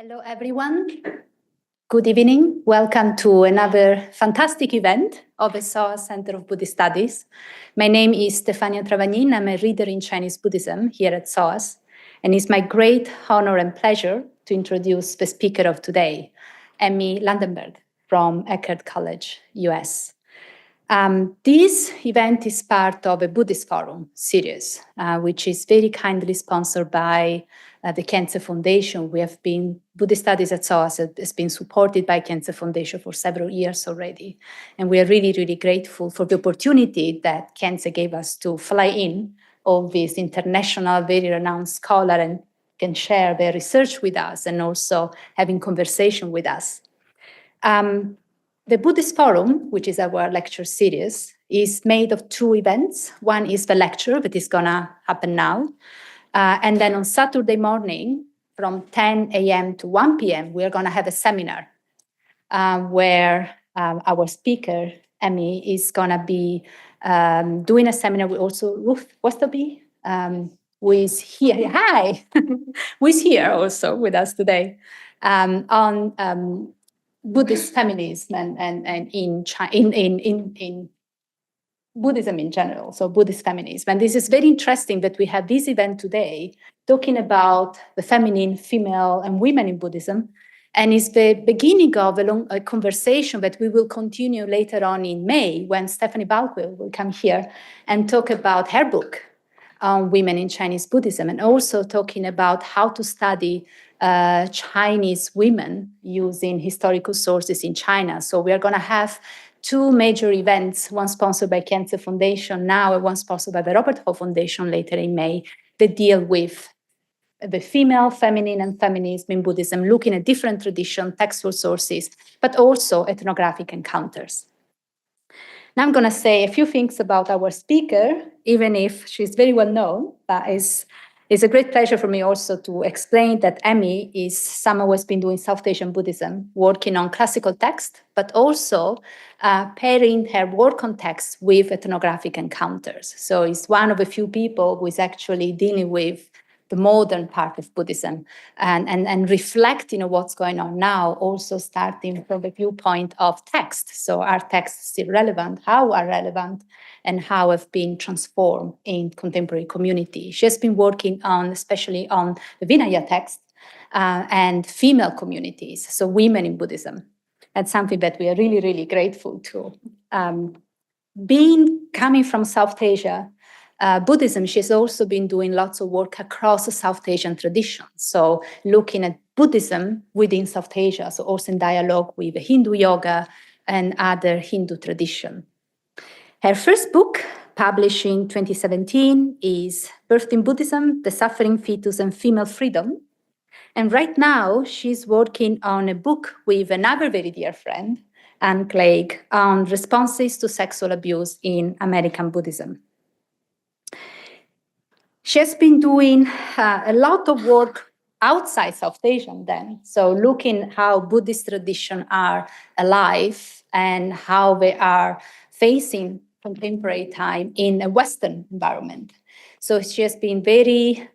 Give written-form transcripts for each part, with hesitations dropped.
Hello, everyone. Good evening. Welcome to another fantastic event of the SOAS Center of Buddhist Studies. My name is Stefania Travagnin. I'm a reader in Chinese Buddhism here at SOAS. And it's my great honor and pleasure to introduce the speaker of today, Amy Langenberg from Eckerd College, US. This event is part of a Buddhist Forum series, which is very kindly sponsored by the Cancer Foundation. Buddhist Studies at SOAS has been supported by Cancer Foundation for several years already. And we are really, really grateful for the opportunity that Cancer gave us to fly in all these international, very renowned scholars and can share their research with us and also having conversation with us. The Buddhist Forum, which is our lecture series, is made of two events. One is the lecture that is going to happen now. And then on Saturday morning, from 10 a.m. to 1 p.m., we're going to have a seminar where our speaker, Amy, is going to be doing a seminar with also Ruth Westerby, who is here. Hi! Who is here also with us today on Buddhist feminism and in Buddhism in general, so Buddhist feminism. And this is very interesting that we have this event today talking about the feminine, female, and women in Buddhism. And it's the beginning of a conversation that we will continue later on in May when Stephanie Balkwell will come here and talk about her book on women in Chinese Buddhism, and also talking about how to study Chinese women using historical sources in China. So we are going to have two major events, one sponsored by Cancer Foundation now and one sponsored by the Robert Ho Foundation later in May, that deal with the female, feminine, and feminism in Buddhism, looking at different traditions, textual sources, but also ethnographic encounters. Now I'm going to say a few things about our speaker, even if she's very well known, but it's a great pleasure for me also to explain that Amy is someone who has been doing South Asian Buddhism, working on classical text, but also pairing her work on text with ethnographic encounters. So it's one of a few people who is actually dealing with the modern part of Buddhism and reflecting on what's going on now, also starting from the viewpoint of text. So are texts still relevant? How are relevant? And how have been transformed in contemporary community. She has been working on, especially on the Vinaya text and female communities, so women in Buddhism. That's something that we are really, really grateful to. Coming from South Asia, Buddhism, she's also been doing lots of work across the South Asian traditions. So looking at Buddhism within South Asia, so also in dialogue with the Hindu yoga and other Hindu tradition. Her first book, published in 2017, is Birth in Buddhism, The Suffering Fetus and Female Freedom. And right now, she's working on a book with another very dear friend, Anne Clegg, on responses to sexual abuse in American Buddhism. She has been doing a lot of work outside South Asia then, so looking how Buddhist traditions are alive and how they are facing contemporary time in a Western environment. So she has been very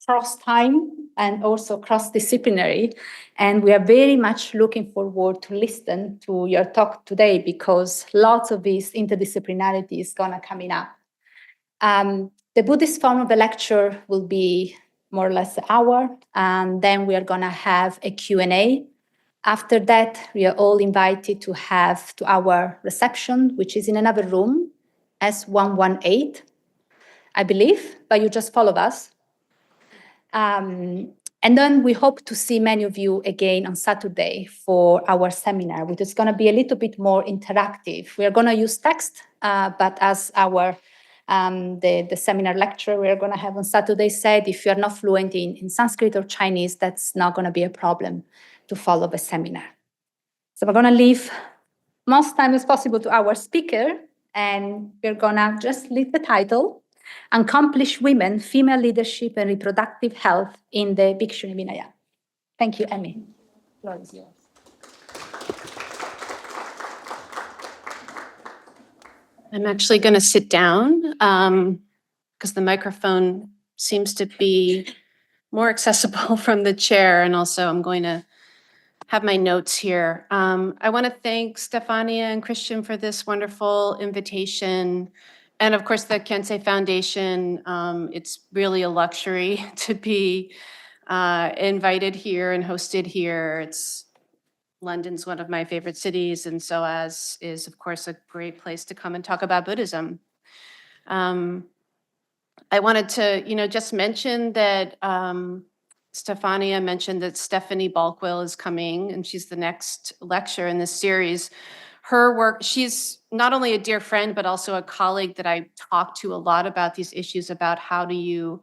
cross-time and also cross-disciplinary, and we are very much looking forward to listen to your talk today because lots of this interdisciplinarity is going to come up. The Buddhist form of the lecture will be more or less an hour, and then we are going to have a Q&A. After that, we are all invited to our reception, which is in another room, S118, I believe, but you just follow us. And then we hope to see many of you again on Saturday for our seminar, which is going to be a little bit more interactive. We are going to use text, but as the seminar lecture we are going to have on Saturday said, if you're not fluent in Sanskrit or Chinese, that's not going to be a problem to follow the seminar. So we're going to leave most time as possible to our speaker, and we're going to just leave the title, Accomplished Women, Female Leadership and Reproductive Health in the Bhikṣuṇī-Vinaya. Thank you, Amy. The floor is yours. I'm actually going to sit down because the microphone seems to be more accessible from the chair, and also I'm going to have my notes here. I want to thank Stefania and Christian for this wonderful invitation. And of course, the Kensei Foundation. It's really a luxury to be invited here and hosted here. London's one of my favorite cities, and SOAS is, of course, a great place to come and talk about Buddhism. I wanted to, just mention that Stefania mentioned that Stephanie Balkwell is coming, and she's the next lecturer in this series. Her work, she's not only a dear friend, but also a colleague that I talk to a lot about these issues about how do you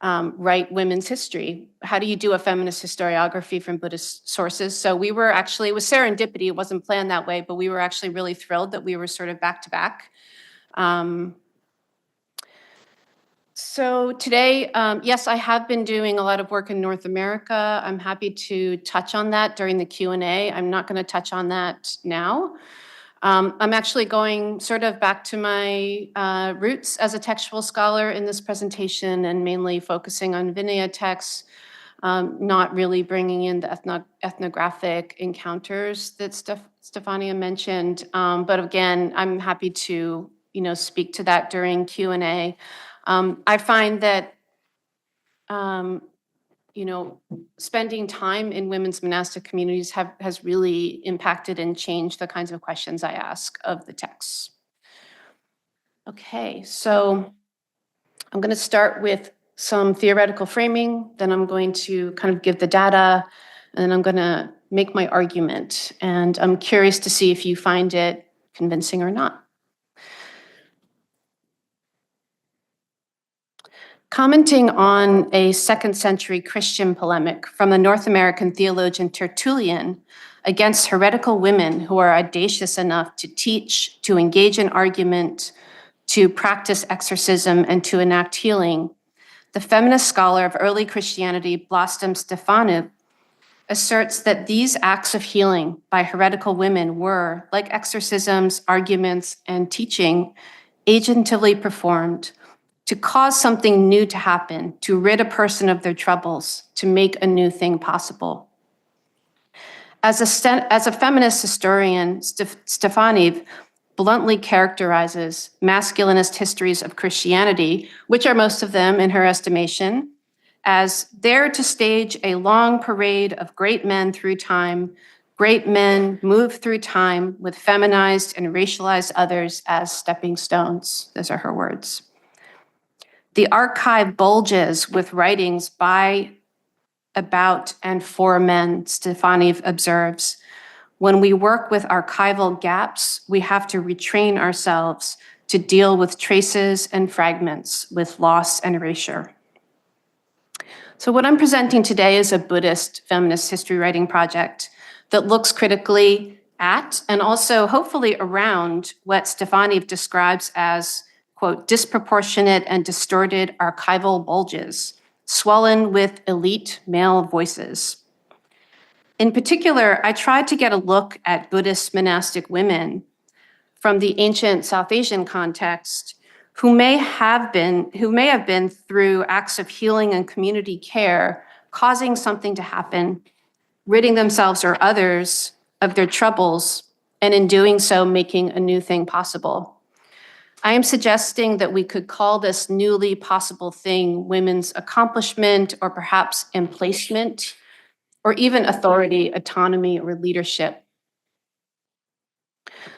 write women's history? How do you do a feminist historiography from Buddhist sources? So we were actually, it was serendipity, it wasn't planned that way, but we were actually really thrilled that we were sort of back to back. So today, yes, I have been doing a lot of work in North America. I'm happy to touch on that during the Q&A. I'm not going to touch on that now. I'm actually going sort of back to my roots as a textual scholar in this presentation and mainly focusing on Vinaya texts, not really bringing in the ethnographic encounters that Stefania mentioned. But again, I'm happy to speak to that during Q&A. I find that, spending time in women's monastic communities has really impacted and changed the kinds of questions I ask of the texts. Okay, so I'm going to start with some theoretical framing, then I'm going to kind of give the data, and then I'm going to make my argument. And I'm curious to see if you find it convincing or not. Commenting on a 2nd century Christian polemic from the North American theologian Tertullian against heretical women who are audacious enough to teach, to engage in argument, to practice exorcism, and to enact healing, the feminist scholar of early Christianity, Blostom Stefanov, asserts that these acts of healing by heretical women were, like exorcisms, arguments, and teaching, agentively performed to cause something new to happen, to rid a person of their troubles, to make a new thing possible. As a feminist historian, Stefanov bluntly characterizes masculinist histories of Christianity, which are most of them, in her estimation, as there to stage a long parade of great men through time. Great men move through time with feminized and racialized others as stepping stones. Those are her words. The archive bulges with writings by, about, and for men, Stefanov observes. When we work with archival gaps, we have to retrain ourselves to deal with traces and fragments, with loss and erasure. So what I'm presenting today is a Buddhist feminist history writing project that looks critically at and also hopefully around what Stefanov describes as, quote, disproportionate and distorted archival bulges, swollen with elite male voices. In particular, I tried to get a look at Buddhist monastic women from the ancient South Asian context who may have been through acts of healing and community care, causing something to happen, ridding themselves or others of their troubles, and in doing so, making a new thing possible. I am suggesting that we could call this newly possible thing women's accomplishment, or perhaps emplacement, or even authority, autonomy, or leadership.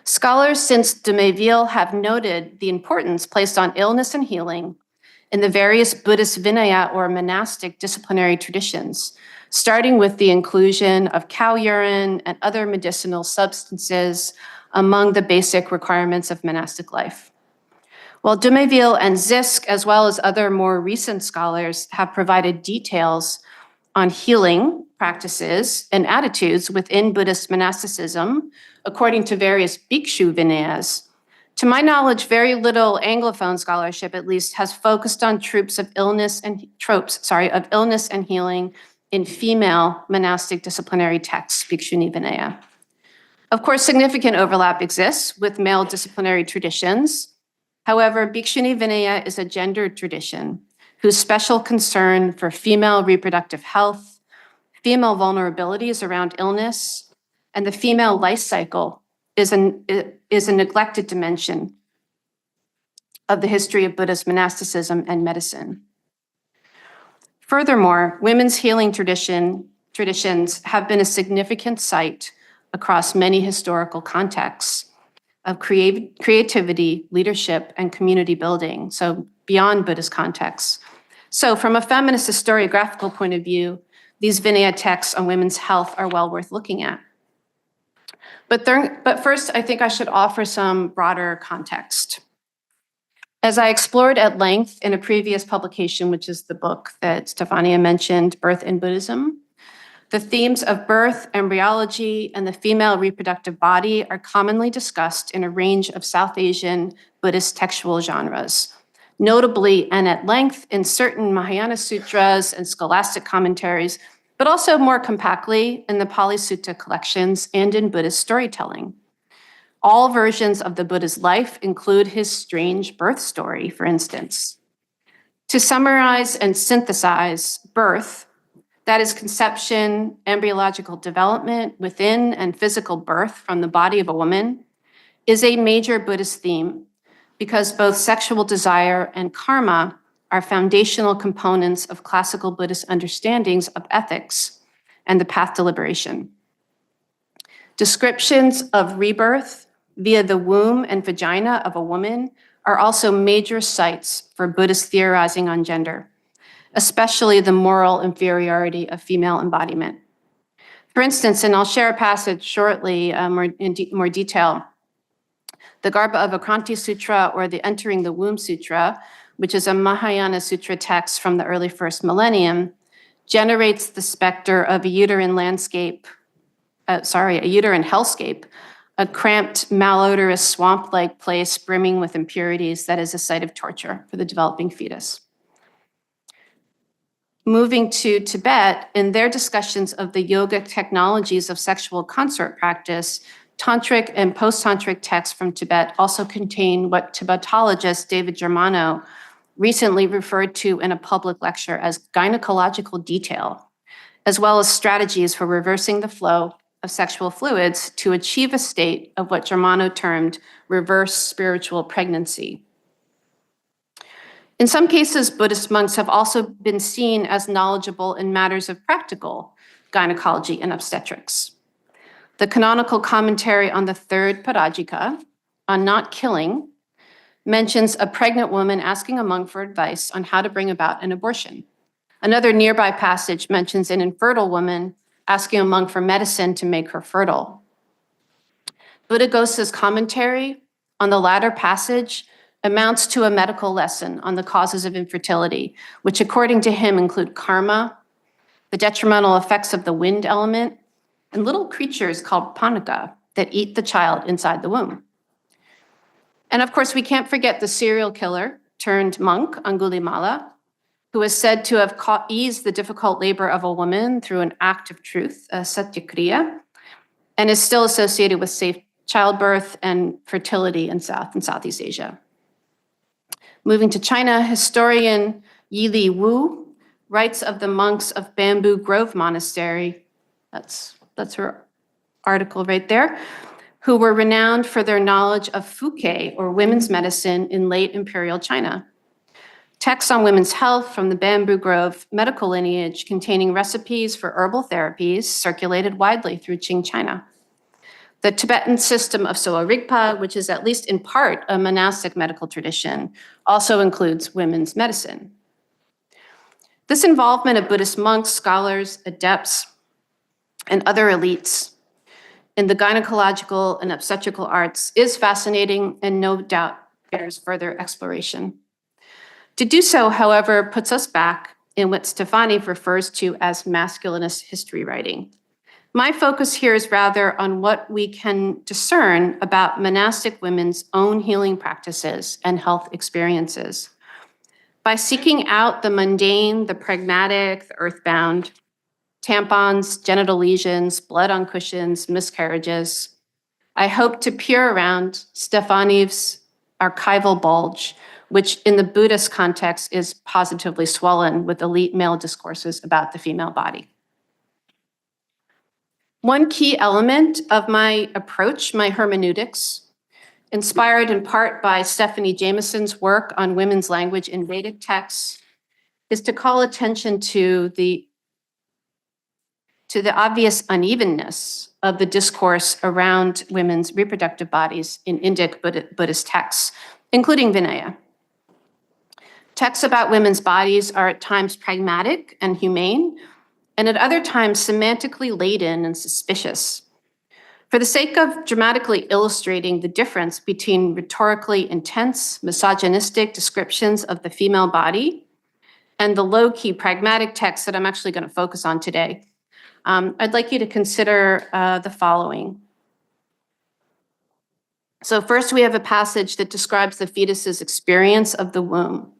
Scholars since de Mayville have noted the importance placed on illness and healing in the various Buddhist Vinaya or monastic disciplinary traditions, starting with the inclusion of cow urine and other medicinal substances among the basic requirements of monastic life. While de Mayville and Zisk, as well as other more recent scholars, have provided details on healing practices and attitudes within Buddhist monasticism, according to various Bhikṣu-Vinayas, to my knowledge, very little Anglophone scholarship, at least, has focused on tropes of illness and healing in female monastic disciplinary texts, Bhikṣuṇī-Vinaya. Of course, significant overlap exists with male disciplinary traditions. However, Bhikṣuṇī-Vinaya is a gendered tradition, whose special concern for female reproductive health, female vulnerabilities around illness, and the female life cycle is a neglected dimension of the history of Buddhist monasticism and medicine. Furthermore, women's healing traditions have been a significant site across many historical contexts of creativity, leadership, and community building, so beyond Buddhist contexts. So from a feminist historiographical point of view, these Vinaya texts on women's health are well worth looking at. But first, I think I should offer some broader context. As I explored at length in a previous publication, which is the book that Stefania mentioned, Birth in Buddhism, the themes of birth, embryology, and the female reproductive body are commonly discussed in a range of South Asian Buddhist textual genres, notably and at length in certain Mahayana sutras and scholastic commentaries, but also more compactly in the Pali Sutta collections and in Buddhist storytelling. All versions of the Buddha's life include his strange birth story, for instance. To summarize and synthesize, birth, that is conception, embryological development within and physical birth from the body of a woman, is a major Buddhist theme because both sexual desire and karma are foundational components of classical Buddhist understandings of ethics and the path to liberation. Descriptions of rebirth via the womb and vagina of a woman are also major sites for Buddhist theorizing on gender, especially the moral inferiority of female embodiment. For instance, and I'll share a passage shortly in more detail, the Garbha-avakranti Sutra, or the Entering the Womb Sutra, which is a Mahayana sutra text from the early first millennium, generates the specter of a uterine hellscape, a cramped, malodorous, swamp-like place brimming with impurities that is a site of torture for the developing fetus. Moving to Tibet, in their discussions of the yogic technologies of sexual consort practice, tantric and post-tantric texts from Tibet also contain what Tibetologist David Germano recently referred to in a public lecture as gynecological detail, as well as strategies for reversing the flow of sexual fluids to achieve a state of what Germano termed reverse spiritual pregnancy. In some cases, Buddhist monks have also been seen as knowledgeable in matters of practical gynecology and obstetrics. The canonical commentary on the third Parajika, on not killing, mentions a pregnant woman asking a monk for advice on how to bring about an abortion. Another nearby passage mentions an infertile woman asking a monk for medicine to make her fertile. Buddhaghosa's commentary on the latter passage amounts to a medical lesson on the causes of infertility, which according to him include karma, the detrimental effects of the wind element, and little creatures called panika that eat the child inside the womb. And of course, we can't forget the serial killer turned monk, Angulimala, who is said to have eased the difficult labor of a woman through an act of truth, a satyakriya, and is still associated with safe childbirth and fertility in South and Southeast Asia. Moving to China, historian Yili Wu writes of the monks of Bamboo Grove Monastery, that's her article right there, who were renowned for their knowledge of Fuke, or women's medicine, in late imperial China. Texts on women's health from the Bamboo Grove medical lineage containing recipes for herbal therapies circulated widely through Qing China. The Tibetan system of Soa Rigpa, which is at least in part a monastic medical tradition, also includes women's medicine. This involvement of Buddhist monks, scholars, adepts, and other elites in the gynecological and obstetrical arts is fascinating and no doubt bears further exploration. To do so, however, puts us back in what Stefani refers to as masculinist history writing. My focus here is rather on what we can discern about monastic women's own healing practices and health experiences. By seeking out the mundane, the pragmatic, the earthbound, tampons, genital lesions, blood on cushions, miscarriages, I hope to peer around Stefani's archival bulge which in the Buddhist context is positively swollen with elite male discourses about the female body. One key element of my approach, my hermeneutics, inspired in part by Stephanie Jameson's work on women's language in Vedic texts, is to call attention to the obvious unevenness of the discourse around women's reproductive bodies in Indic Buddhist texts, including Vinaya. Texts about women's bodies are at times pragmatic and humane, and at other times semantically laden and suspicious. For the sake of dramatically illustrating the difference between rhetorically intense, misogynistic descriptions of the female body and the low-key pragmatic text that I'm actually going to focus on today, I'd like you to consider the following. So first, we have a passage that describes the fetus's experience of the womb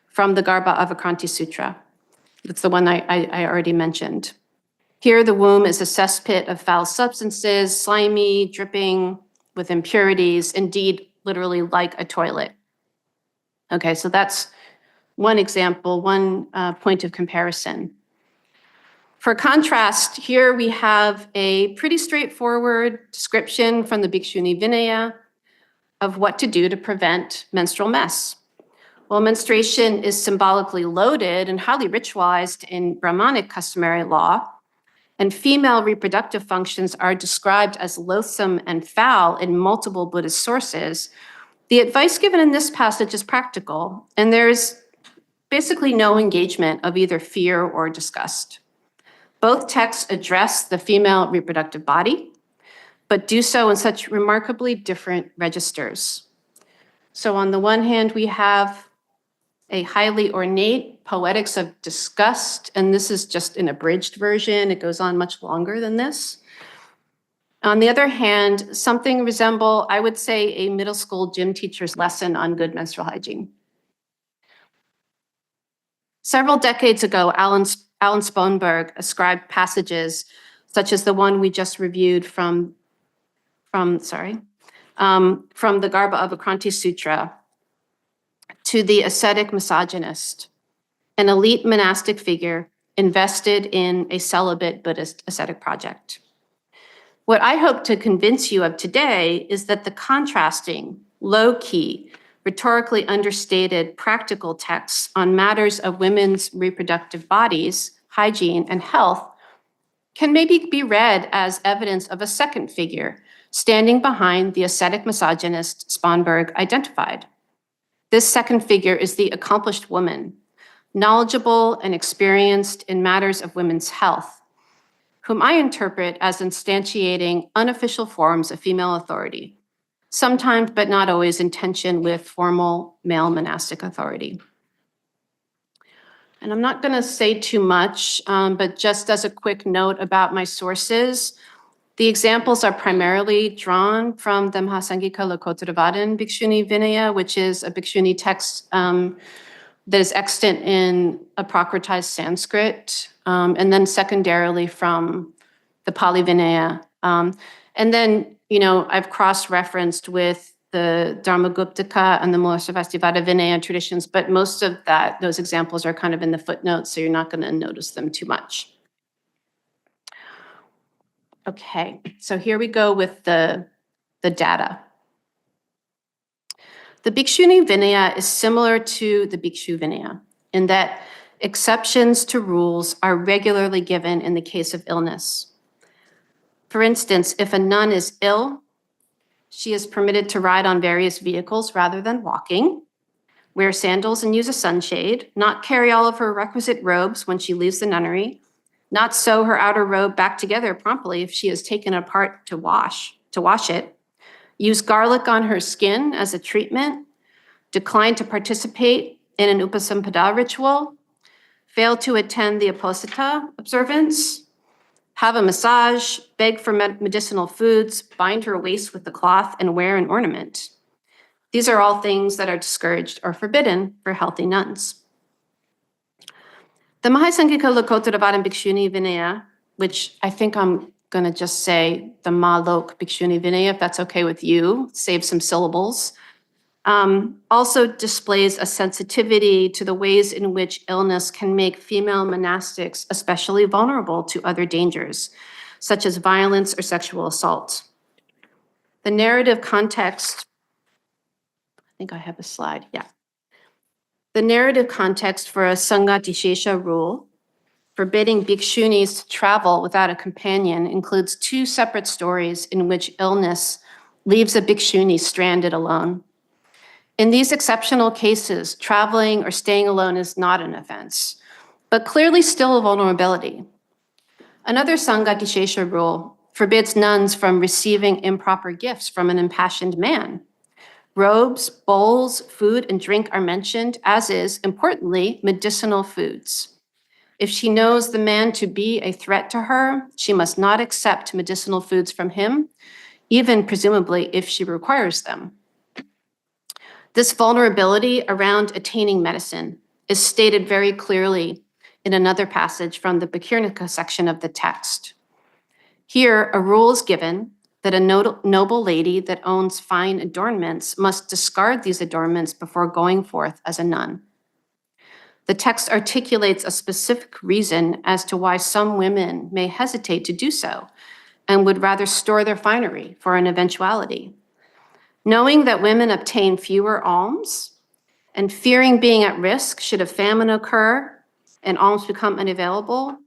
from the Garbha-avakranti Sutra. That's the one I already mentioned. Here, the womb is a cesspit of foul substances, slimy, dripping with impurities, indeed, literally like a toilet. Okay, so that's one example, one point of comparison. For contrast, here we have a pretty straightforward description from the Bhikṣuṇī-Vinaya of what to do to prevent menstrual mess. Well, menstruation is symbolically loaded and highly ritualized in Brahmanic customary law, and female reproductive functions are described as loathsome and foul in multiple Buddhist sources. The advice given in this passage is practical, and there's basically no engagement of either fear or disgust. Both texts address the female reproductive body, but do so in such remarkably different registers. So on the one hand, we have a highly ornate poetics of disgust, and this is just an abridged version. It goes on much longer than this. On the other hand, something resemble, I would say, a middle school gym teacher's lesson on good menstrual hygiene. Several decades ago, Alan Sponberg ascribed passages such as the one we just reviewed from the Garbha-avakranti Sutra to the ascetic misogynist, an elite monastic figure invested in a celibate Buddhist ascetic project. What I hope to convince you of today is that the contrasting, low-key, rhetorically understated practical texts on matters of women's reproductive bodies, hygiene, and health can maybe be read as evidence of a second figure standing behind the ascetic misogynist Sponberg identified. This second figure is the accomplished woman, knowledgeable and experienced in matters of women's health, whom I interpret as instantiating unofficial forms of female authority, sometimes but not always in tension with formal male monastic authority. And I'm not going to say too much, but just as a quick note about my sources, the examples are primarily drawn from the Mahāsāṅghika-Lokottaravādin Bhikṣuṇī-Vinaya, which is a Bhikṣuṇī text that is extant in apocryphized Sanskrit, and then secondarily from the Pali Vinaya. And then, I've cross-referenced with the Dharmaguptaka and the Mahāsāṅghika Vinaya traditions, but most of those examples are kind of in the footnotes, so you're not going to notice them too much. Okay, so here we go with the data. The Bhikṣuṇī-Vinaya is similar to the Bhikṣu-Vinaya in that exceptions to rules are regularly given in the case of illness. For instance, if a nun is ill, she is permitted to ride on various vehicles rather than walking, wear sandals and use a sunshade, not carry all of her requisite robes when she leaves the nunnery, not sew her outer robe back together promptly if she is taken apart to wash it, use garlic on her skin as a treatment, decline to participate in an upasampada ritual, fail to attend the aposita observance, have a massage, beg for medicinal foods, bind her waist with the cloth, and wear an ornament. These are all things that are discouraged or forbidden for healthy nuns. The Mahāsāṅghika-Lokottaravādin Bhikṣuṇī-Vinaya, which I think I'm going to just say the Ma-Lok Bhikṣuṇī-Vinaya, if that's okay with you, save some syllables. also displays a sensitivity to the ways in which illness can make female monastics especially vulnerable to other dangers, such as violence or sexual assault. The narrative context, I think I have a slide, yeah. The narrative context for a Sangha-dishesha rule forbidding bhikṣunis to travel without a companion includes two separate stories in which illness leaves a bhikṣuni stranded alone. In these exceptional cases, traveling or staying alone is not an offense, but clearly still a vulnerability. Another Sangha-dishesha rule forbids nuns from receiving improper gifts from an impassioned man. Robes, bowls, food, and drink are mentioned, as is, importantly, medicinal foods. If she knows the man to be a threat to her, she must not accept medicinal foods from him, even presumably if she requires them. This vulnerability around attaining medicine is stated very clearly in another passage from the Bhiksuṇika section of the text. Here, a rule is given that a noble lady that owns fine adornments must discard these adornments before going forth as a nun. The text articulates a specific reason as to why some women may hesitate to do so and would rather store their finery for an eventuality. Knowing that women obtain fewer alms and fearing being at risk should a famine occur and alms become unavailable,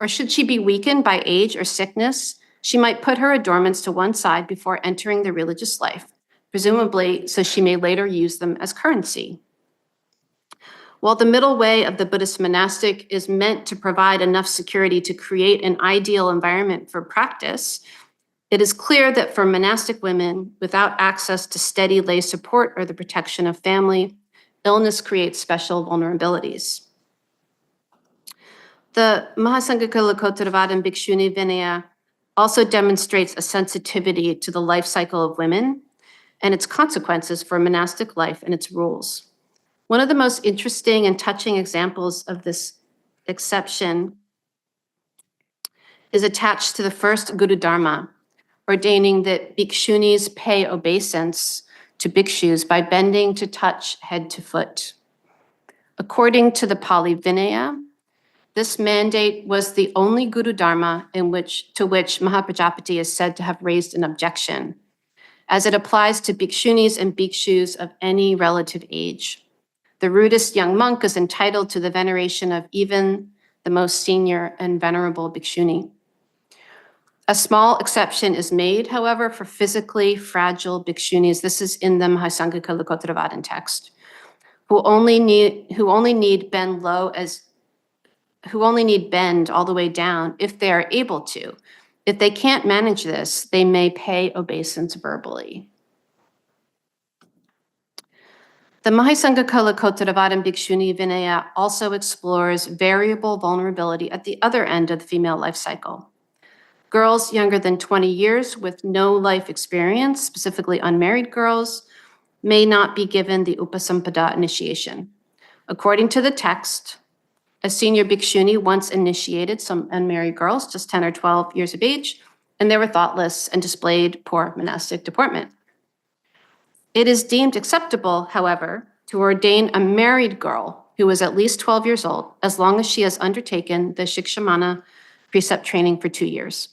or should she be weakened by age or sickness, she might put her adornments to one side before entering the religious life, presumably so she may later use them as currency. While the middle way of the Buddhist monastic is meant to provide enough security to create an ideal environment for practice, it is clear that for monastic women without access to steady lay support or the protection of family, illness creates special vulnerabilities. The Mahāsāṅghika-Lokottaravādin Bhikṣuṇī-Vinaya also demonstrates a sensitivity to the life cycle of women and its consequences for monastic life and its rules. One of the most interesting and touching examples of this exception is attached to the first Guru Dharma, ordaining that bhikṣunis pay obeisance to bhikshus by bending to touch head to foot. According to the Pali Vinaya, this mandate was the only Guru Dharma to which Mahaprajapati is said to have raised an objection, as it applies to bhikṣunis and bhikshus of any relative age. The rudest young monk is entitled to the veneration of even the most senior and venerable bhikṣuni. A small exception is made, however, for physically fragile bhikṣunis. This is in the Mahāsāṅghika-Lokottaravādin text, who only need bend all the way down if they are able to. If they can't manage this, they may pay obeisance verbally. The Mahāsāṅghika-Lokottaravādin Bhikṣuṇī-Vinaya also explores variable vulnerability at the other end of the female life cycle. Girls younger than 20 years with no life experience, specifically unmarried girls, may not be given the Upasampada initiation. According to the text, a senior bhikshuni once initiated some unmarried girls, just 10 or 12 years of age, and they were thoughtless and displayed poor monastic deportment. It is deemed acceptable, however, to ordain a married girl who is at least 12 years old, as long as she has undertaken the Shikshamana precept training for 2 years.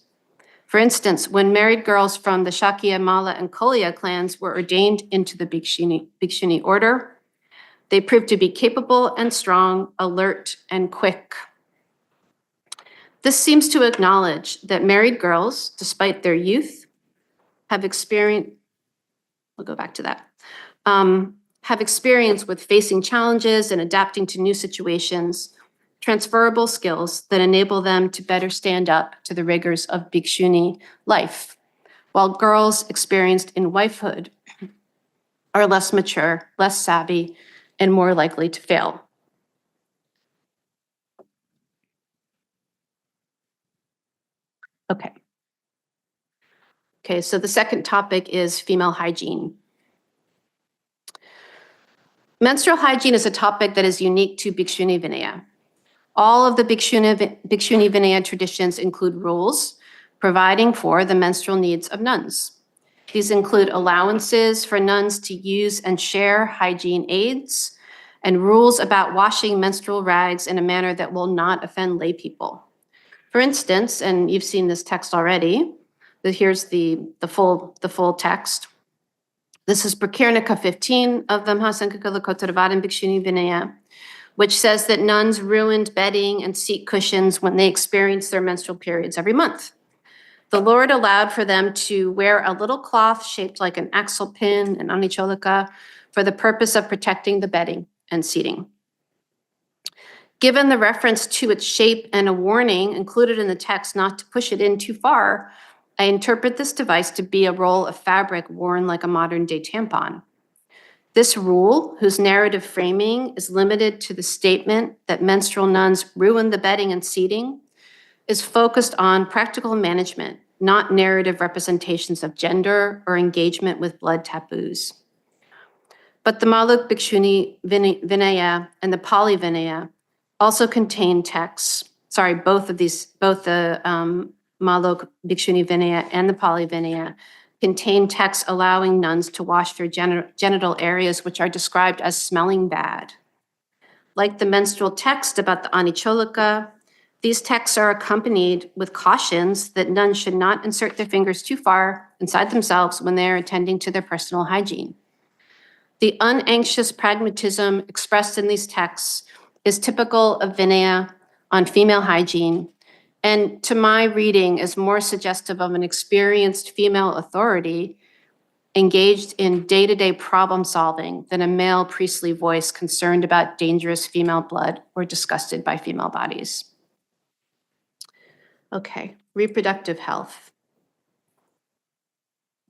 For instance, when married girls from the Shakya, Malla, and Kolya clans were ordained into the Bhikshuni order, they proved to be capable and strong, alert and quick. This seems to acknowledge that married girls, despite their youth, have experience with facing challenges and adapting to new situations, transferable skills that enable them to better stand up to the rigors of bhikshuni life, while girls experienced in wifehood are less mature, less savvy, and more likely to fail. Okay, so the second topic is female hygiene. Menstrual hygiene is a topic that is unique to Bhikṣuṇī-Vinaya. All of the Bhikṣuṇī-Vinaya traditions include rules providing for the menstrual needs of nuns. These include allowances for nuns to use and share hygiene aids and rules about washing menstrual rags in a manner that will not offend lay people. For instance, and you've seen this text already, here's the full text. This is Prakirnika 15 of the Mahāsāṅghika-Lokottaravādin Bhikṣuṇī-Vinaya, which says that nuns ruined bedding and seat cushions when they experienced their menstrual periods every month. The Lord allowed for them to wear a little cloth shaped like an axle pin, an anicholika, for the purpose of protecting the bedding and seating. Given the reference to its shape and a warning included in the text not to push it in too far, I interpret this device to be a roll of fabric worn like a modern-day tampon. This rule, whose narrative framing is limited to the statement that menstrual nuns ruin the bedding and seating, is focused on practical management, not narrative representations of gender or engagement with blood taboos. But the Māluk Bhikṣuṇī-Vinaya and the Pali Vinaya also contain texts, both the Māluk Bhikṣuṇī-Vinaya and the Pali Vinaya contain texts allowing nuns to wash their genital areas, which are described as smelling bad. Like the menstrual text about the anicholika, these texts are accompanied with cautions that nuns should not insert their fingers too far inside themselves when they are attending to their personal hygiene. The unanxious pragmatism expressed in these texts is typical of Vinaya on female hygiene, and to my reading is more suggestive of an experienced female authority engaged in day-to-day problem solving than a male priestly voice concerned about dangerous female blood or disgusted by female bodies. Okay, reproductive health.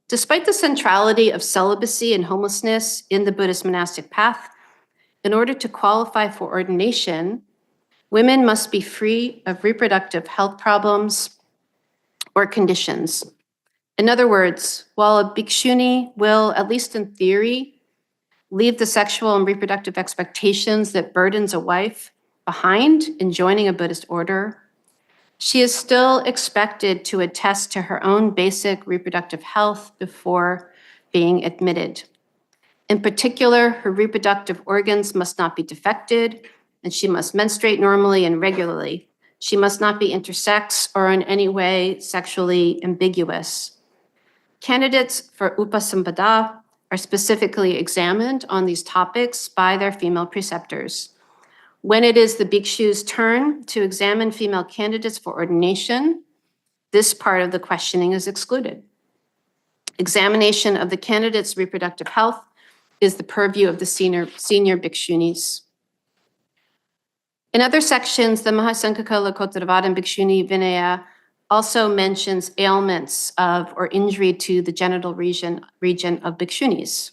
Despite the centrality of celibacy and homelessness in the Buddhist monastic path, in order to qualify for ordination, women must be free of reproductive health problems or conditions. In other words, while a bhikshuni will, at least in theory, leave the sexual and reproductive expectations that burdens a wife behind in joining a Buddhist order, she is still expected to attest to her own basic reproductive health before being admitted. In particular, her reproductive organs must not be defected, and she must menstruate normally and regularly. She must not be intersex or in any way sexually ambiguous. Candidates for upasampada are specifically examined on these topics by their female preceptors. When it is the bhikshu's turn to examine female candidates for ordination, this part of the questioning is excluded. Examination of the candidate's reproductive health is the purview of the senior bhikshunis. In other sections, the Mahāsāṅghika-Lokottaravādin Bhikṣuṇī-Vinaya also mentions ailments of or injury to the genital region of bhikshunis.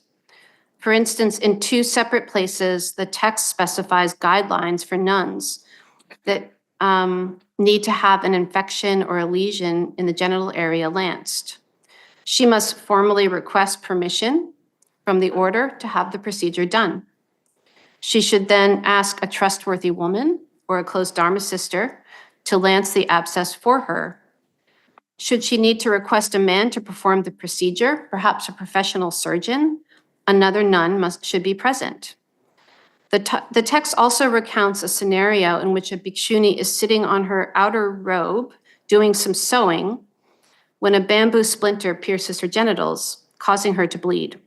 For instance, in two separate places, the text specifies guidelines for nuns that need to have an infection or a lesion in the genital area lanced. She must formally request permission from the order to have the procedure done. She should then ask a trustworthy woman or a close Dharma sister to lance the abscess for her. Should she need to request a man to perform the procedure, perhaps a professional surgeon, another nun should be present. The text also recounts a scenario in which a bhikshuni is sitting on her outer robe doing some sewing when a bamboo splinter pierces her genitals, causing her to bleed.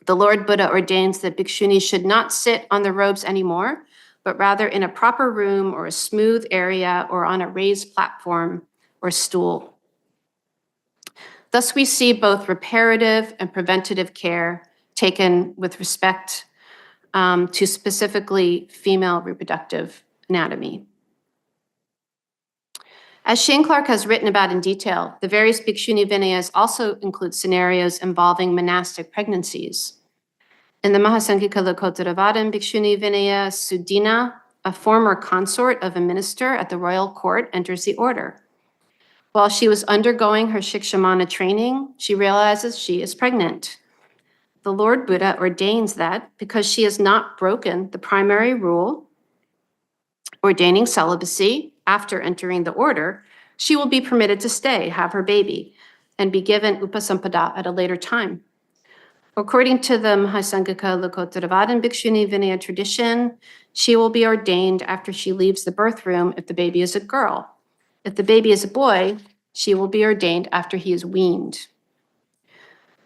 The Lord Buddha ordains that bhikshunis should not sit on the robes anymore, but rather in a proper room or a smooth area or on a raised platform or stool. Thus, we see both reparative and preventative care taken with respect to specifically female reproductive anatomy. As Shane Clark has written about in detail, the various Bhikṣuṇī-Vinayas also include scenarios involving monastic pregnancies. In the Mahāsāṅghika-Lokottaravādin Bhikṣuṇī-Vinaya, Sudina, a former consort of a minister at the royal court, enters the order. While she was undergoing her Shikshamana training, she realizes she is pregnant. The Lord Buddha ordains that because she has not broken the primary rule, ordaining celibacy after entering the order, she will be permitted to stay, have her baby. and be given upasampada at a later time. According to the Mahāsāṅghika-Lokottaravādin Bhikṣuṇī-Vinaya tradition, she will be ordained after she leaves the birth room if the baby is a girl. If the baby is a boy, she will be ordained after he is weaned.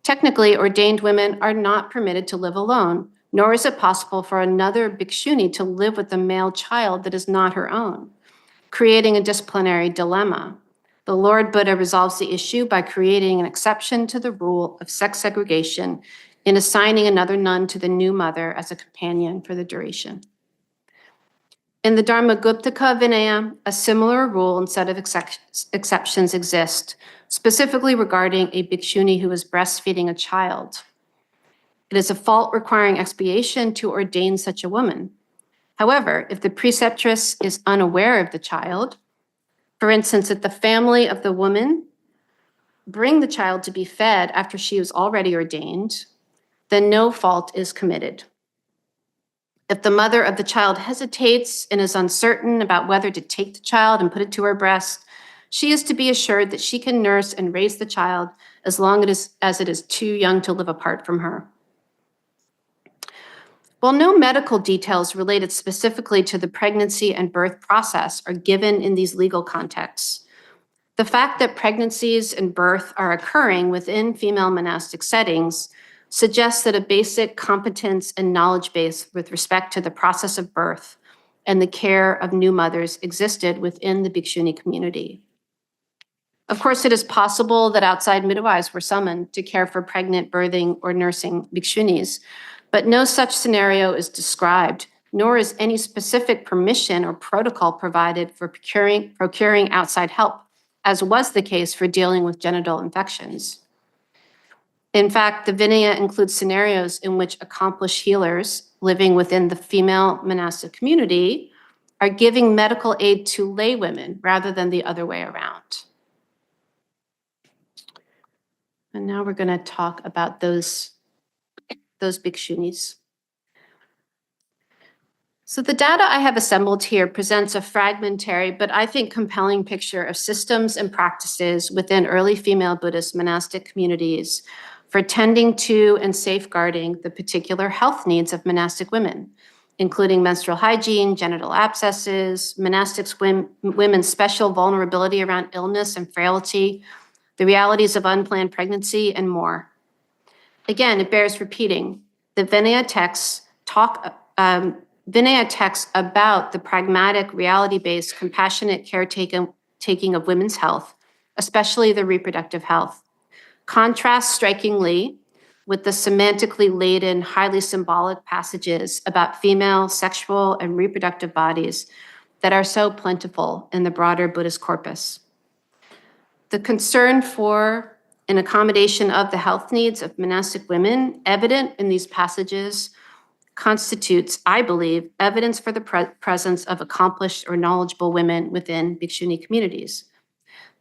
Technically, ordained women are not permitted to live alone, nor is it possible for another bhikshuni to live with a male child that is not her own, creating a disciplinary dilemma. The Lord Buddha resolves the issue by creating an exception to the rule of sex segregation in assigning another nun to the new mother as a companion for the duration. In the Dharmaguptaka-Vinaya, a similar rule and set of exceptions exist, specifically regarding a bhikshuni who is breastfeeding a child. It is a fault requiring expiation to ordain such a woman. However, if the preceptress is unaware of the child, for instance, if the family of the woman bring the child to be fed after she was already ordained, then no fault is committed. If the mother of the child hesitates and is uncertain about whether to take the child and put it to her breast, she is to be assured that she can nurse and raise the child as long as it is too young to live apart from her. While no medical details related specifically to the pregnancy and birth process are given in these legal contexts, the fact that pregnancies and birth are occurring within female monastic settings suggests that a basic competence and knowledge base with respect to the process of birth and the care of new mothers existed within the bhikshuni community. Of course, it is possible that outside midwives were summoned to care for pregnant, birthing, or nursing bhikshunis, but no such scenario is described, nor is any specific permission or protocol provided for procuring outside help, as was the case for dealing with genital infections. In fact, the Vinaya includes scenarios in which accomplished healers living within the female monastic community are giving medical aid to lay women rather than the other way around. And now we're going to talk about those bhikshunis. So the data I have assembled here presents a fragmentary, but I think compelling picture of systems and practices within early female Buddhist monastic communities for tending to and safeguarding the particular health needs of monastic women, including menstrual hygiene, genital abscesses, women's special vulnerability around illness and frailty, the realities of unplanned pregnancy, and more. Again, it bears repeating. The Vinaya texts about the pragmatic, reality-based, compassionate caretaking of women's health, especially the reproductive health, contrasts strikingly with the semantically laden, highly symbolic passages about female sexual and reproductive bodies that are so plentiful in the broader Buddhist corpus. The concern for an accommodation of the health needs of monastic women evident in these passages constitutes, I believe, evidence for the presence of accomplished or knowledgeable women within bhikshuni communities.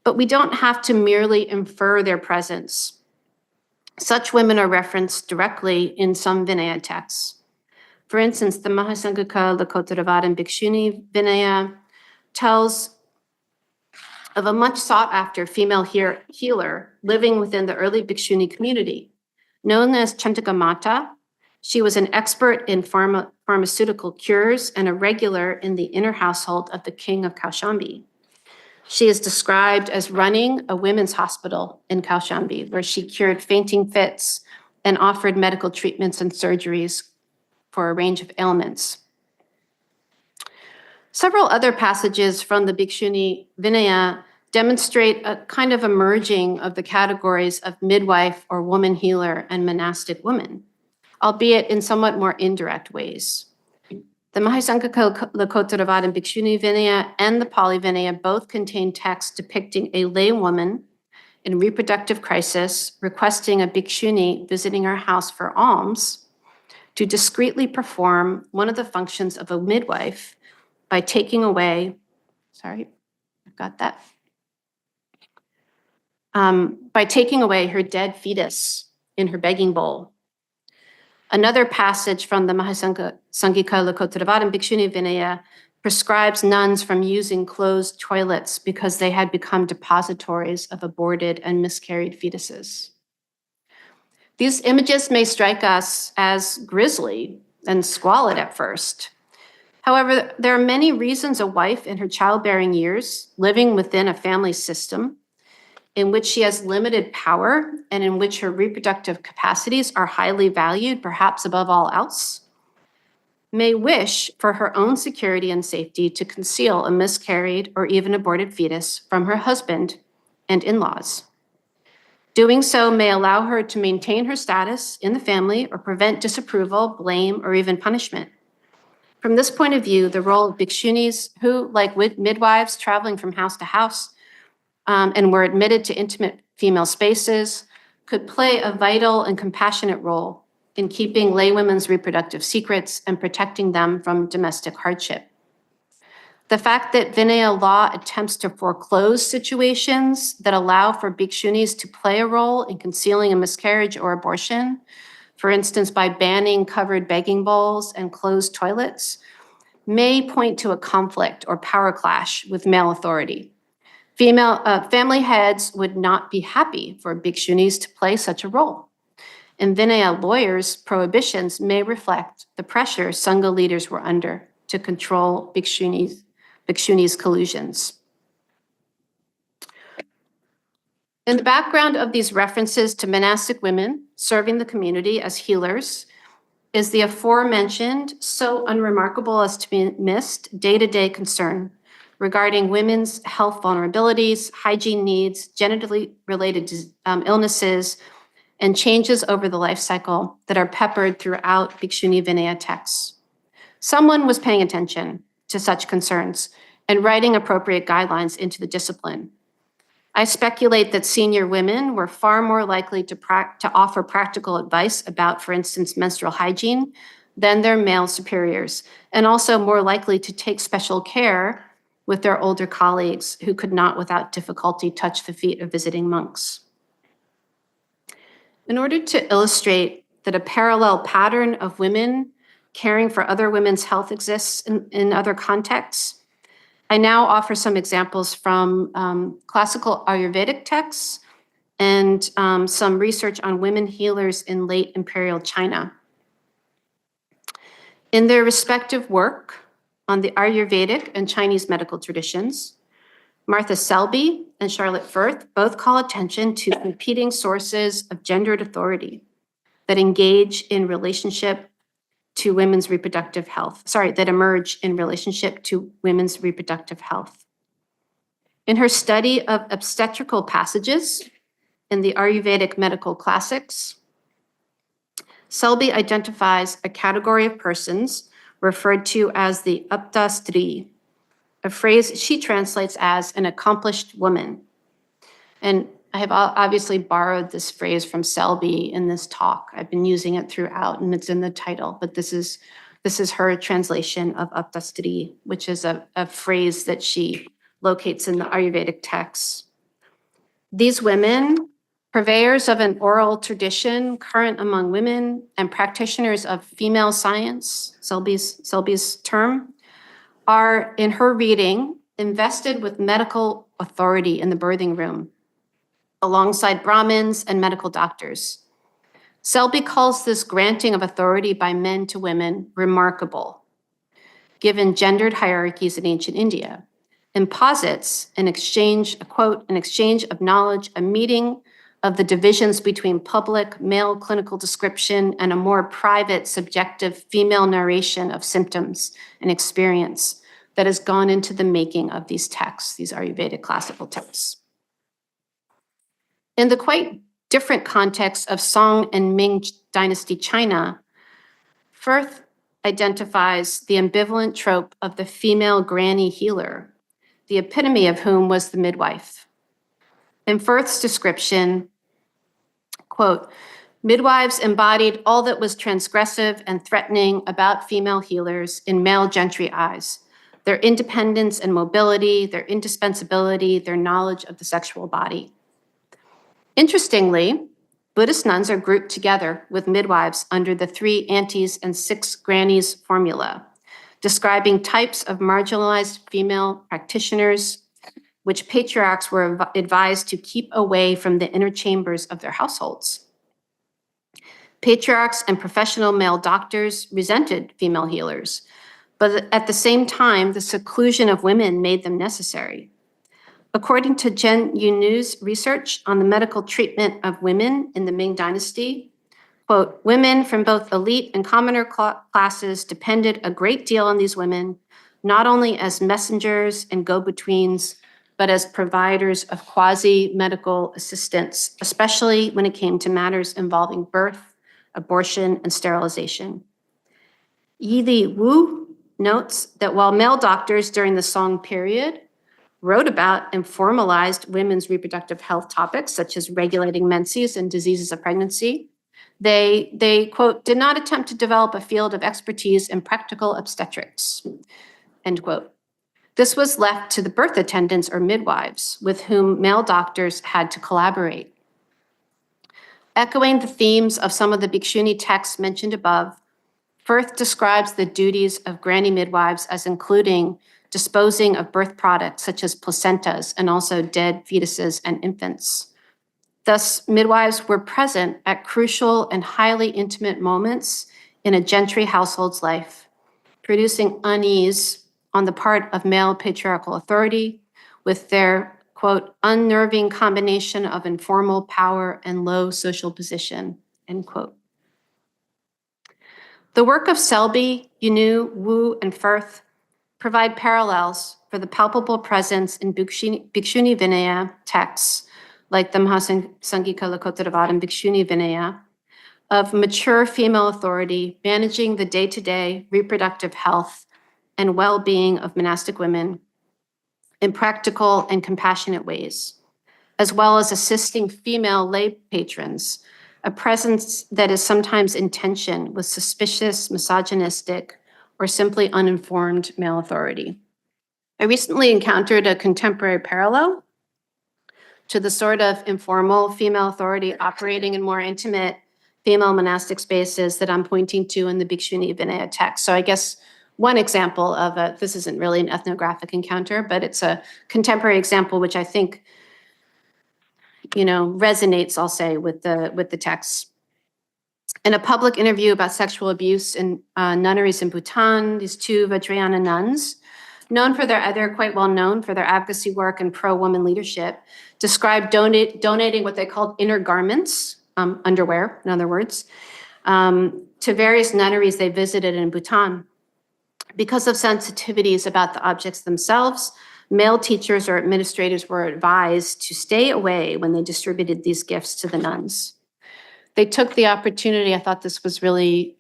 But we don't have to merely infer their presence. Such women are referenced directly in some Vinaya texts. For instance, the Mahāsāṅghika-Lokottaravādin Bhikṣuṇī-Vinaya tells of a much sought-after female healer living within the early bhikshuni community. Known as Chantakamata, she was an expert in pharmaceutical cures and a regular in the inner household of the king of Kaushambi. She is described as running a women's hospital in Kaushambi, where she cured fainting fits and offered medical treatments and surgeries for a range of ailments. Several other passages from the Bhikṣuṇī-Vinaya demonstrate a kind of a merging of the categories of midwife or woman healer and monastic woman, albeit in somewhat more indirect ways. The Mahāsāṅghika-Lokottaravādin Bhikṣuṇī-Vinaya and the Pali Vinaya both contain texts depicting a lay woman in reproductive crisis requesting a bhikshuni visiting her house for alms to discreetly perform one of the functions of a midwife by taking away, by taking away her dead fetus in her begging bowl. Another passage from the Mahāsāṅghika-Lokottaravādin Bhikṣuṇī-Vinaya prescribes nuns from using closed toilets because they had become depositories of aborted and miscarried fetuses. These images may strike us as grisly and squalid at first. However, there are many reasons a wife in her childbearing years, living within a family system in which she has limited power and in which her reproductive capacities are highly valued, perhaps above all else, may wish for her own security and safety to conceal a miscarried or even aborted fetus from her husband and in-laws. Doing so may allow her to maintain her status in the family or prevent disapproval, blame, or even punishment. From this point of view, the role of bhikṣunis who, like midwives traveling from house to house and were admitted to intimate female spaces, could play a vital and compassionate role in keeping laywomen's reproductive secrets and protecting them from domestic hardship. The fact that Vinaya law attempts to foreclose situations that allow for bhikṣunis to play a role in concealing a miscarriage or abortion, for instance, by banning covered begging bowls and closed toilets, may point to a conflict or power clash with male authority. Family heads would not be happy for bhikṣunis to play such a role. And Vinaya lawyers' prohibitions may reflect the pressure Sangha leaders were under to control bhikṣunis' collusions. In the background of these references to monastic women serving the community as healers is the aforementioned, so unremarkable as to be missed, day-to-day concern regarding women's health vulnerabilities, hygiene needs, genitally related illnesses, and changes over the life cycle that are peppered throughout Bhikṣuṇī-Vinaya texts. Someone was paying attention to such concerns and writing appropriate guidelines into the discipline. I speculate that senior women were far more likely to offer practical advice about, for instance, menstrual hygiene than their male superiors, and also more likely to take special care with their older colleagues who could not without difficulty touch the feet of visiting monks. In order to illustrate that a parallel pattern of women caring for other women's health exists in other contexts, I now offer some examples from classical Ayurvedic texts and some research on women healers in late imperial China. In their respective work on the Ayurvedic and Chinese medical traditions, Martha Selby and Charlotte Firth both call attention to competing sources of gendered authority that engage in relationship to women's reproductive health, that emerge in relationship to women's reproductive health. In her study of obstetrical passages in the Ayurvedic medical classics, Selby identifies a category of persons referred to as the apta stri, a phrase she translates as an accomplished woman. And I have obviously borrowed this phrase from Selby in this talk. I've been using it throughout, and it's in the title, but this is her translation of apta stri, which is a phrase that she locates in the Ayurvedic texts. These women, purveyors of an oral tradition current among women and practitioners of female science, Selby's term, are, in her reading, invested with medical authority in the birthing room, alongside Brahmins and medical doctors. Selby calls this granting of authority by men to women remarkable, given gendered hierarchies in ancient India, and posits an exchange, an exchange of knowledge, a meeting of the divisions between public male clinical description and a more private, subjective female narration of symptoms and experience that has gone into the making of these texts, these Ayurvedic classical texts. In the quite different context of Song and Ming Dynasty China, Firth identifies the ambivalent trope of the female granny healer, the epitome of whom was the midwife. In Firth's description, quote, midwives embodied all that was transgressive and threatening about female healers in male gentry eyes, their independence and mobility, their indispensability, their knowledge of the sexual body. Interestingly, Buddhist nuns are grouped together with midwives under the 3 aunties and 6 grannies formula describing types of marginalized female practitioners, which patriarchs were advised to keep away from the inner chambers of their households. Patriarchs and professional male doctors resented female healers, but at the same time, the seclusion of women made them necessary. According to Jen Yunu's research on the medical treatment of women in the Ming Dynasty, quote, women from both elite and commoner classes depended a great deal on these women, not only as messengers and go-betweens, but as providers of quasi-medical assistance, especially when it came to matters involving birth, abortion, and sterilization. Yili Wu notes that while male doctors during the Song period wrote about and formalized women's reproductive health topics, such as regulating menses and diseases of pregnancy, they quote, did not attempt to develop a field of expertise in practical obstetrics, end quote. This was left to the birth attendants or midwives with whom male doctors had to collaborate. Echoing the themes of some of the Bhikṣuṇī texts mentioned above, Firth describes the duties of granny midwives as including disposing of birth products such as placentas and also dead fetuses and infants. Thus, midwives were present at crucial and highly intimate moments in a gentry household's life, producing unease on the part of male patriarchal authority with their, quote, unnerving combination of informal power and low social position, end quote. The work of Selby, Yunu, Wu, and Firth provide parallels for the palpable presence in Bhikṣuṇī-Vinaya texts, like the Mahāsāṅghika-Lokottaravādin Bhikṣuṇī-Vinaya, of mature female authority managing the day-to-day reproductive health and well-being of monastic women in practical and compassionate ways, as well as assisting female lay patrons, a presence that is sometimes in tension with suspicious, misogynistic, or simply uninformed male authority. I recently encountered a contemporary parallel to the sort of informal female authority operating in more intimate female monastic spaces that I'm pointing to in the Bhikṣuṇī-Vinaya text. So I guess one example of this isn't really an ethnographic encounter, but it's a contemporary example which I think, resonates, I'll say, with the text. In a public interview about sexual abuse in nunneries in Bhutan, these two Vajrayana nuns, they're quite well known for their advocacy work and pro-woman leadership, described donating what they called inner garments, underwear, in other words, to various nunneries they visited in Bhutan. Because of sensitivities about the objects themselves, male teachers or administrators were advised to stay away when they distributed these gifts to the nuns. They took the opportunity, I thought this was really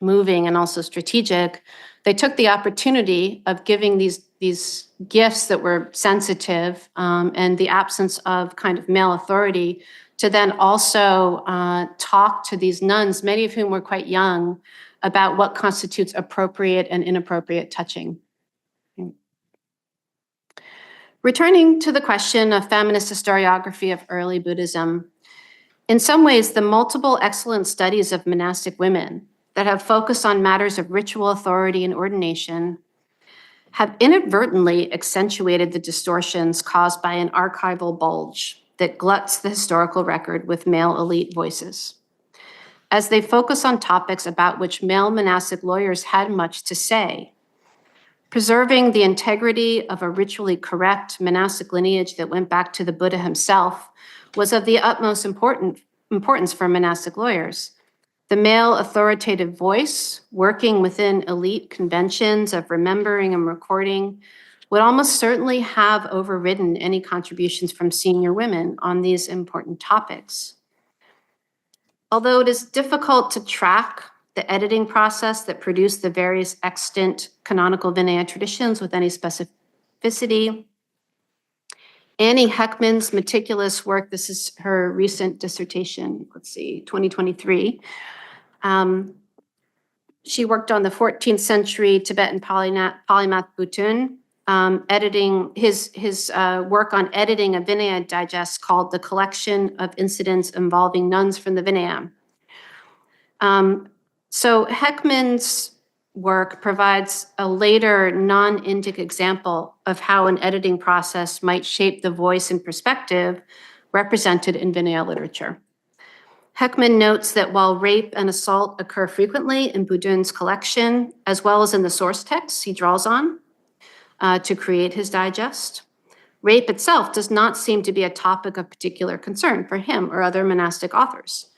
moving and also strategic. They took the opportunity of giving these gifts that were sensitive and the absence of kind of male authority to then also talk to these nuns, many of whom were quite young, about what constitutes appropriate and inappropriate touching. Returning to the question of feminist historiography of early Buddhism, in some ways, the multiple excellent studies of monastic women that have focused on matters of ritual authority and ordination have inadvertently accentuated the distortions caused by an archival bulge that gluts the historical record with male elite voices. As they focus on topics about which male monastic lawyers had much to say, preserving the integrity of a ritually correct monastic lineage that went back to the Buddha himself was of the utmost importance for monastic lawyers. The male authoritative voice, working within elite conventions of remembering and recording, would almost certainly have overridden any contributions from senior women on these important topics. Although it is difficult to track the editing process that produced the various extant canonical Vinaya traditions with any specificity, Annie Heckman's meticulous work, this is her recent dissertation, 2023. She worked on the 14th century Tibetan polymath Bhutun, editing his work on editing a Vinaya digest called The Collection of Incidents Involving Nuns from the Vinaya. So Heckman's work provides a later non-Indic example of how an editing process might shape the voice and perspective represented in Vinaya literature. Heckman notes that while rape and assault occur frequently in Budun's collection, as well as in the source texts he draws on to create his digest, rape itself does not seem to be a topic of particular concern for him or other monastic authors.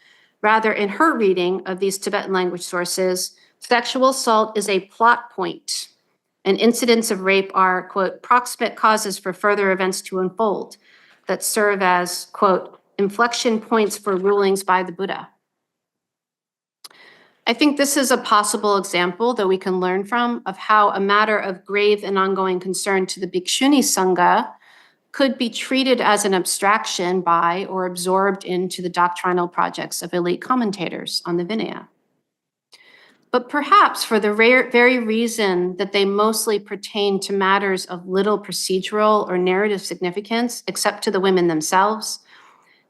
Rather, in her reading of these Tibetan language sources, sexual assault is a plot point, and incidents of rape are, quote, proximate causes for further events to unfold that serve as, quote, inflection points for rulings by the Buddha. I think this is a possible example that we can learn from of how a matter of grave and ongoing concern to the Bhikṣuṇī Sangha could be treated as an abstraction by or absorbed into the doctrinal projects of elite commentators on the Vinaya. But perhaps for the very reason that they mostly pertain to matters of little procedural or narrative significance, except to the women themselves,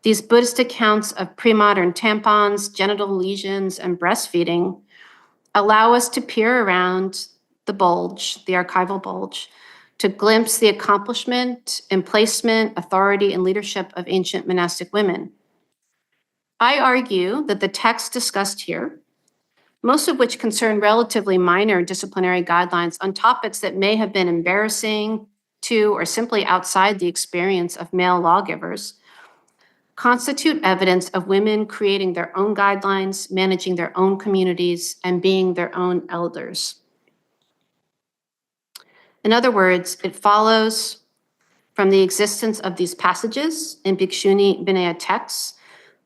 these Buddhist accounts of pre-modern tampons, genital lesions, and breastfeeding allow us to peer around the bulge, the archival bulge, to glimpse the accomplishment, emplacement, authority, and leadership of ancient monastic women. I argue that the texts discussed here, most of which concern relatively minor disciplinary guidelines on topics that may have been embarrassing to or simply outside the experience of male lawgivers, constitute evidence of women creating their own guidelines, managing their own communities, and being their own elders. In other words, it follows from the existence of these passages in Bhikṣuṇī-Vinaya texts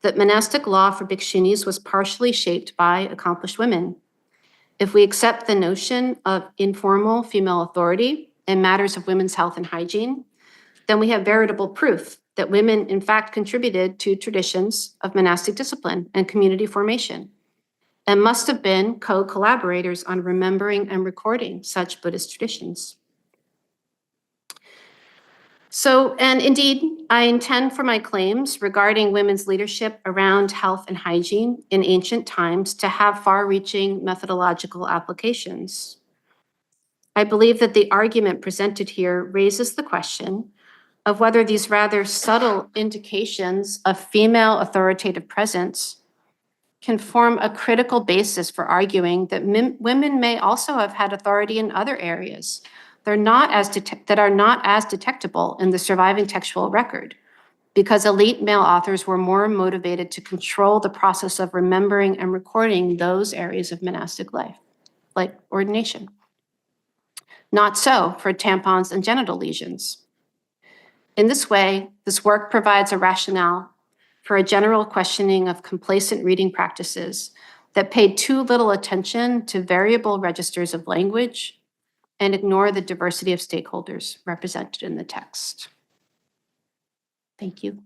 that monastic law for bhikṣunis was partially shaped by accomplished women. If we accept the notion of informal female authority in matters of women's health and hygiene, then we have veritable proof that women, in fact, contributed to traditions of monastic discipline and community formation, and must have been co-collaborators on remembering and recording such Buddhist traditions. And indeed, I intend for my claims regarding women's leadership around health and hygiene in ancient times to have far-reaching methodological applications. I believe that the argument presented here raises the question of whether these rather subtle indications of female authoritative presence can form a critical basis for arguing that women may also have had authority in other areas that are not as detectable in the surviving textual record, because elite male authors were more motivated to control the process of remembering and recording those areas of monastic life, like ordination. Not so for tampons and genital lesions. In this way, this work provides a rationale for a general questioning of complacent reading practices that paid too little attention to variable registers of language and ignore the diversity of stakeholders represented in the text. Thank you.